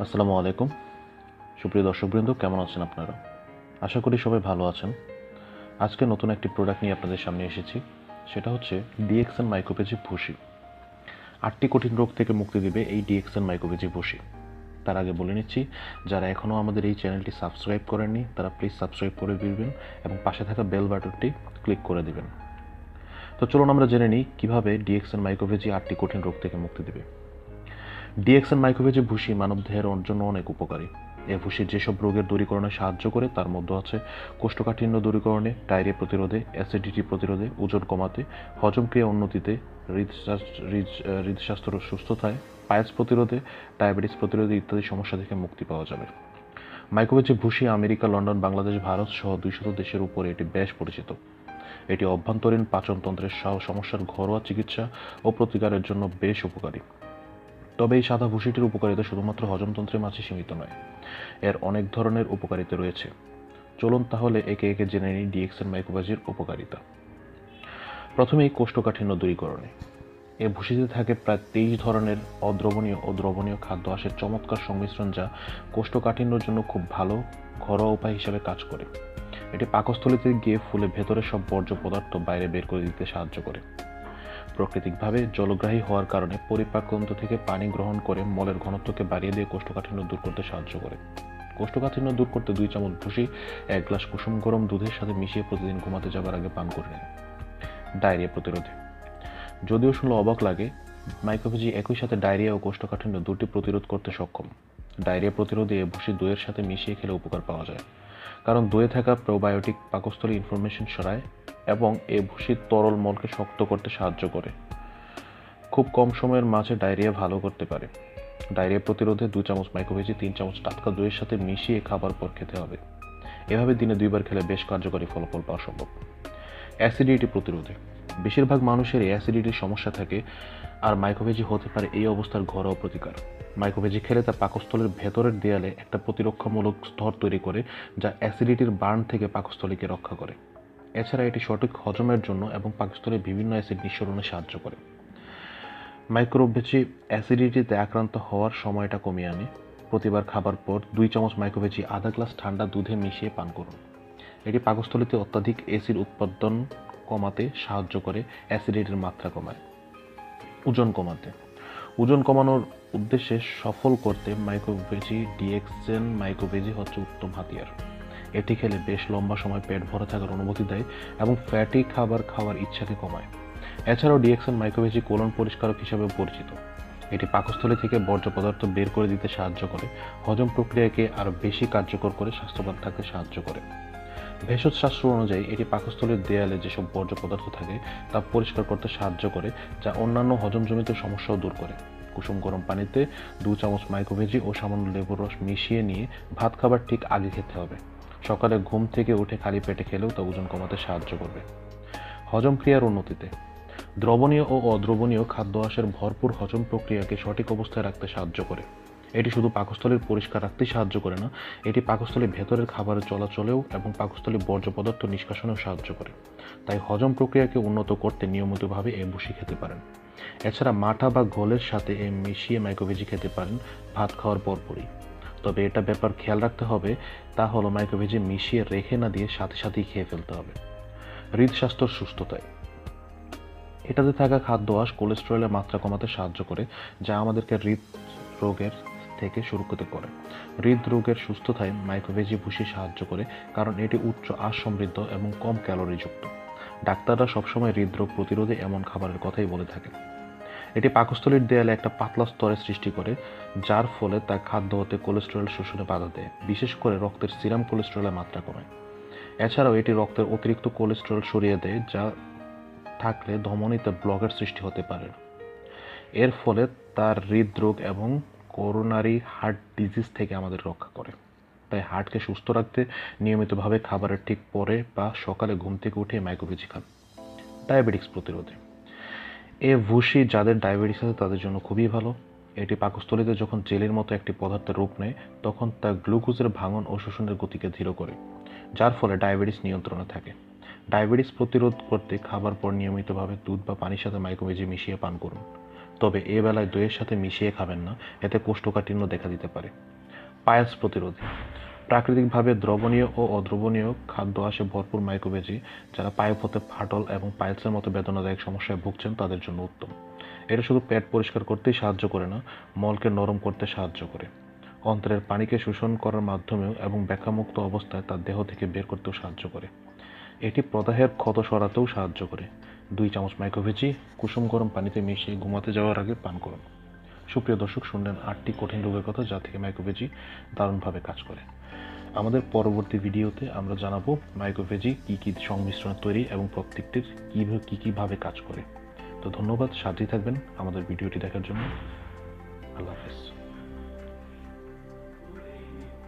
আসসালামু আলাইকুম সুপ্রিয় দর্শকবৃন্দ, কেমন আছেন আপনারা? আশা করি সবাই ভালো আছেন। আজকে নতুন একটি প্রোডাক্ট নিয়ে আপনাদের সামনে এসেছি। সেটা হচ্ছে ডিএক্সএন মাইক্রোভেজি ভুসি। 8টি কঠিন রোগ থেকে মুক্তি দেবে এই ডিএক্সএন মাইক্রোভেজি ভুসি। তার আগে বলে নিচ্ছি, যারা এখনও আমাদের এই চ্যানেলটি সাবস্ক্রাইব করেননি তারা প্লিজ সাবস্ক্রাইব করে দিবেন এবং পাশে থাকা বেল বাটনটি ক্লিক করে দিবেন। তো চলুন আমরা জেনে নিই কীভাবে ডিএক্সএন মাইক্রোভেজি 8টি কঠিন রোগ থেকে মুক্তি দেবে। ডিএক্সএন মাইক্রোভেজি ভুসি মানবদেহের জন্য অনেক উপকারী। এ ভুসি যেসব রোগের দূরীকরণে সাহায্য করে তার মধ্যে আছে কোষ্ঠকাঠিন্য দূরীকরণে, ডায়রিয়া প্রতিরোধে, অ্যাসিডিটি প্রতিরোধে, ওজন কমাতে, হজমক্রিয়া উন্নতিতে, হৃদস্বাস্থ্য সুস্থতায়, পায়েস প্রতিরোধে, ডায়াবেটিস প্রতিরোধে ইত্যাদি সমস্যা থেকে মুক্তি পাওয়া যাবে। মাইক্রোভেজি ভুসি আমেরিকা, লন্ডন, বাংলাদেশ, ভারত সহ 200 দেশের উপরে এটি বেশ পরিচিত। এটি অভ্যন্তরীণ পাচনতন্ত্রের সমস্যার ঘরোয়া চিকিৎসা ও প্রতিকারের জন্য বেশ উপকারী। তবে এই সাদা ভুসিটির উপকারিতা শুধুমাত্র হজমতন্ত্রের মাঝে সীমিত নয়, এর অনেক ধরনের উপকারিতা রয়েছে। চলুন তাহলে একে একে জেনে নিই ডিএক্সএন মাইক্রোভেজির উপকারিতা। প্রথমেই কোষ্ঠকাঠিন্য দূরীকরণে। এ ভুসিতে থাকে প্রায় 23 ধরনের অদ্রবণীয় ও দ্রবণীয় খাদ্য আঁশের চমৎকার সংমিশ্রণ, যা কোষ্ঠকাঠিন্যর জন্য খুব ভালো ঘরোয়া উপায় হিসেবে কাজ করে। এটি পাকস্থলীতে গিয়ে ফুলে ভেতরের সব বর্জ্য পদার্থ বাইরে বের করে দিতে সাহায্য করে। প্রাকৃতিকভাবে জলগ্রাহী হওয়ার কারণে পরিপাকতন্ত্র থেকে পানি গ্রহণ করে মলের ঘনত্বকে বাড়িয়ে দিয়ে কোষ্ঠকাঠিন্য দূর করতে সাহায্য করে। কোষ্ঠকাঠিন্য দূর করতে 2 চামচ ভুসি 1 গ্লাস কুসুম গরম দুধের সাথে মিশিয়ে প্রতিদিন ঘুমাতে যাবার আগে পান করে নিন। ডায়রিয়া প্রতিরোধে। যদিও শুনলে অবাক লাগে, মাইক্রোভেজি একই সাথে ডায়রিয়া ও কোষ্ঠকাঠিন্য দুটি প্রতিরোধ করতে সক্ষম। ডায়রিয়া প্রতিরোধে এ ভুসি দইয়ের সাথে মিশিয়ে খেলে উপকার পাওয়া যায়, কারণ দইয়ে থাকা প্রোবায়োটিক পাকস্থলী ইনফরমেশন সরায় এবং এ ভুসির তরল মলকে শক্ত করতে সাহায্য করে। খুব কম সময়ের মাঝে ডায়রিয়া ভালো করতে পারে। ডায়রিয়া প্রতিরোধে 2 চামচ মাইক্রোভেজি 3 চামচ টাটকা দইয়ের সাথে মিশিয়ে খাবার পর খেতে হবে। এভাবে দিনে 2 বার খেলে বেশ কার্যকরী ফলাফল পাওয়া সম্ভব। অ্যাসিডিটি প্রতিরোধে। বেশিরভাগ মানুষের অ্যাসিডিটির সমস্যা থাকে, আর মাইক্রোভেজি হতে পারে এই অবস্থার ঘরোয়া প্রতিকার। মাইক্রোভেজি খেলে তা পাকস্থলীর ভেতরের দেয়ালে একটা প্রতিরক্ষামূলক স্তর তৈরি করে, যা অ্যাসিডিটির বার্ন থেকে পাকস্থলীকে রক্ষা করে। এছাড়া এটি সঠিক হজমের জন্য এবং পাকস্থলীর বিভিন্ন অ্যাসিড নিঃসরণে সাহায্য করে। মাইক্রোভেজি অ্যাসিডিটিতে আক্রান্ত হওয়ার সময়টা কমিয়ে আনে। প্রতিবার খাবার পর 2 চামচ মাইক্রোভেজি আধা গ্লাস ঠান্ডা দুধে মিশিয়ে পান করুন। এটি পাকস্থলীতে অত্যাধিক অ্যাসিড উৎপাদন কমাতে সাহায্য করে, অ্যাসিডিটির মাত্রা কমায়। ওজন কমাতে। ওজন কমানোর উদ্দেশ্যে সফল করতে মাইক্রোভেজি ডিএক্সএন মাইক্রোভেজি হচ্ছে উত্তম হাতিয়ার। এটি খেলে বেশ লম্বা সময় পেট ভরা থাকার অনুভূতি দেয় এবং ফ্যাটি খাবার খাওয়ার ইচ্ছাকে কমায়। এছাড়াও ডিএক্সএন মাইক্রোভেজি কোলন পরিষ্কারক হিসেবেও পরিচিত। এটি পাকস্থলী থেকে বর্জ্য পদার্থ বের করে দিতে সাহায্য করে, হজম প্রক্রিয়াকে আরও বেশি কার্যকর করে স্বাস্থ্যবান থাকতে সাহায্য করে। ভেষজ শাস্ত্র অনুযায়ী এটি পাকস্থলীর দেয়ালে যেসব বর্জ্য পদার্থ থাকে তা পরিষ্কার করতে সাহায্য করে, যা অন্যান্য হজমজনিত সমস্যাও দূর করে। কুসুম গরম পানিতে 2 চামচ মাইক্রোভেজি ও সামান্য লেবুর রস মিশিয়ে নিয়ে ভাত খাবার ঠিক আগে খেতে হবে। সকালে ঘুম থেকে উঠে খালি পেটে খেলেও তা ওজন কমাতে সাহায্য করবে। হজম ক্রিয়ার উন্নতিতে। দ্রবণীয় ও অদ্রবণীয় খাদ্য আঁশের ভরপুর হজম প্রক্রিয়াকে সঠিক অবস্থায় রাখতে সাহায্য করে। এটি শুধু পাকস্থলীর পরিষ্কার রাখতেই সাহায্য করে না, এটি পাকস্থলীর ভেতরের খাবারের চলাচলেও এবং পাকস্থলীর বর্জ্য পদার্থ নিষ্কাশনেও সাহায্য করে। তাই হজম প্রক্রিয়াকে উন্নত করতে নিয়মিতভাবে এই ভুসি খেতে পারেন। এছাড়া মাঠা বা ঘোলের সাথে মিশিয়ে মাইক্রোভেজি খেতে পারেন ভাত খাওয়ার পরপরই। তবে এটা ব্যাপার খেয়াল রাখতে হবে, তা হলো মাইক্রোভেজি মিশিয়ে রেখে না দিয়ে সাথে সাথেই খেয়ে ফেলতে হবে। হৃদস্বাস্থ্যর সুস্থতায়। এটাতে থাকা খাদ্য আঁশ কোলেস্টেরলের মাত্রা কমাতে সাহায্য করে, যা আমাদেরকে হৃদরোগের থেকে সুরক্ষিত করে। হৃদরোগের সুস্থতায় মাইক্রোভেজি ভুসি সাহায্য করে, কারণ এটি উচ্চ আঁশ সমৃদ্ধ এবং কম ক্যালোরিযুক্ত। ডাক্তাররা সবসময় হৃদরোগ প্রতিরোধে এমন খাবারের কথাই বলে থাকেন। এটি পাকস্থলীর দেয়ালে একটা পাতলা স্তরের সৃষ্টি করে, যার ফলে তা খাদ্য হতে কোলেস্টেরল শোষণে বাধা দেয়, বিশেষ করে রক্তের সিরাম কোলেস্টেরলের মাত্রা কমায়। এছাড়াও এটি রক্তের অতিরিক্ত কোলেস্টেরল সরিয়ে দেয়, যা থাকলে ধমনীতে ব্লকের সৃষ্টি হতে পারে। এর ফলে তার হৃদরোগ এবং করোনারি হার্ট ডিজিজ থেকে আমাদের রক্ষা করে। তাই হার্টকে সুস্থ রাখতে নিয়মিতভাবে খাবারের ঠিক পরে বা সকালে ঘুম থেকে উঠে মাইক্রোভেজি খান। ডায়াবেটিক্স প্রতিরোধে। এ ভুসি যাদের ডায়াবেটিস আছে তাদের জন্য খুবই ভালো। এটি পাকস্থলীতে যখন জেলের মতো একটি পদার্থের রূপ নেয়, তখন তা গ্লুকোজের ভাঙন ও শোষণের গতিকে ধীর করে, যার ফলে ডায়াবেটিস নিয়ন্ত্রণে থাকে। ডায়াবেটিস প্রতিরোধ করতে খাবার পর নিয়মিতভাবে দুধ বা পানির সাথে মাইক্রোভেজি মিশিয়ে পান করুন। তবে এ বেলায় দইয়ের সাথে মিশিয়ে খাবেন না, এতে কোষ্ঠকাঠিন্য দেখা দিতে পারে। পায়েলস প্রতিরোধী। প্রাকৃতিকভাবে দ্রবণীয় ও অদ্রবণীয় খাদ্য আসে ভরপুর মাইক্রোভেজি, যারা পায়ুপথে ফাটল এবং পাইলসের মতো বেদনাদায়ক সমস্যায় ভুগছেন তাদের জন্য উত্তম। এটা শুধু পেট পরিষ্কার করতেই সাহায্য করে না, মলকে নরম করতে সাহায্য করে। অন্ত্রের পানিকে শোষণ করার মাধ্যমেও এবং ব্যাখ্যামুক্ত অবস্থায় তার দেহ থেকে বের করতেও সাহায্য করে। এটি প্রদাহের ক্ষত সরাতেও সাহায্য করে। 2 চামচ মাইক্রোভেজি কুসুম গরম পানিতে মিশিয়ে ঘুমাতে যাওয়ার আগে পান করুন। সুপ্রিয় দর্শক, শুনলেন 8টি কঠিন রোগের কথা যা থেকে মাইক্রোভেজি দারুণভাবে কাজ করে। আমাদের পরবর্তী ভিডিওতে আমরা জানাবো মাইক্রোভেজি কী কী সংমিশ্রণে তৈরি এবং প্রত্যেকটির কীভাবে কাজ করে। তো ধন্যবাদ, সাথেই থাকবেন আমাদের ভিডিওটি দেখার জন্য। আল্লাহ হাফেজ।